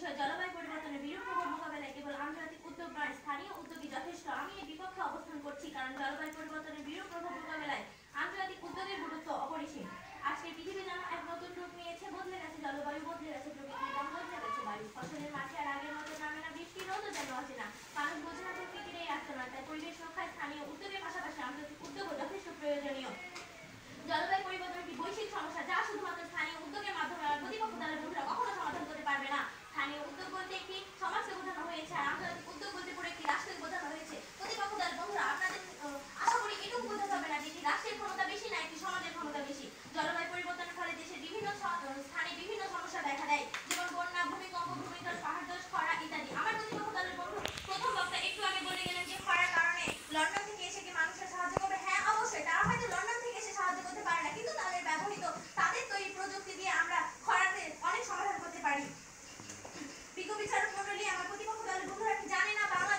বিষয় জলবায়ু পরিবর্তনের বিরূপ প্রভাব মোকাবেলায় কেবল আন্তর্জাতিক উদ্যোগ নয়, স্থানীয় উদ্যোগই যথেষ্ট। আমি এর বিপক্ষে অবস্থান করছি, কারণ জলবায়ু পরিবর্তনের বিরূপ প্রভাব মোকাবেলায় আন্তর্জাতিক উদ্যোগের গুরুত্ব অপরিসীম। আজকে পৃথিবী যেন এক নতুন রূপ নিয়েছে, বদলে গেছে জলবায়ু, বদলে গেছে প্রকৃতির রং, বদলে গেছে বায়ু। ফসলের মাঠে আর আগের মতো নামে না বৃষ্টি, রোদও যেন আসে না। মানুষ বোঝে না প্রকৃতির এই আস্তরণ, তাই পরিবেশ রক্ষায় স্থানীয় উদ্যোগের পাশাপাশি আন্তর্জাতিক উদ্যোগও যথেষ্ট প্রয়োজনীয়। জলবায়ু পরিবর্তন একটি বৈশ্বিক সমস্যা, যা শুধুমাত্র স্থানীয় উদ্যোগের মাধ্যমে প্রতিপক্ষ দলের বন্ধুরা কখনো সমাধান করতে পারবে না। স্থানীয় উদ্যোগ বলতে একটি সমাজকে বোঝানো হয়েছে, আর আন্তর্জাতিক উদ্যোগ বলতে পুরো একটি রাষ্ট্রকে বোঝানো হয়েছে। প্রতিপক্ষ দলের বন্ধুরা, আপনাদের আশা করি এটুকু বোঝাতে হবে না যে একটি রাষ্ট্রের ক্ষমতা বেশি না একটি সমাজের ক্ষমতা বেশি। জলবায়ু পরিবর্তনের ফলে দেশের বিভিন্ন স্থানে বিভিন্ন সমস্যা দেখা দেয়, যেমন বন্যা, ভূমিকম্প, ভূমিধস, পাহাড়ধস, খরা ইত্যাদি। আমার প্রতিপক্ষ দলের বন্ধু প্রথম বক্তা একটু আগে বলে গেলেন যে খরার কারণে লন্ডন থেকে এসে কি মানুষের সাহায্য করবে। হ্যাঁ, অবশ্যই তারা হয়তো লন্ডন থেকে এসে সাহায্য করতে পারে না, কিন্তু তাদের ব্যবহৃত তাদের তৈরি প্রযুক্তি দিয়ে আমরা খরাতে অনেক সমাধান করতে পারি। বিজ্ঞ বিচারক মন্ডলী, আমার প্রতিপক্ষ দলের বন্ধুরা কি জানে না বাংলা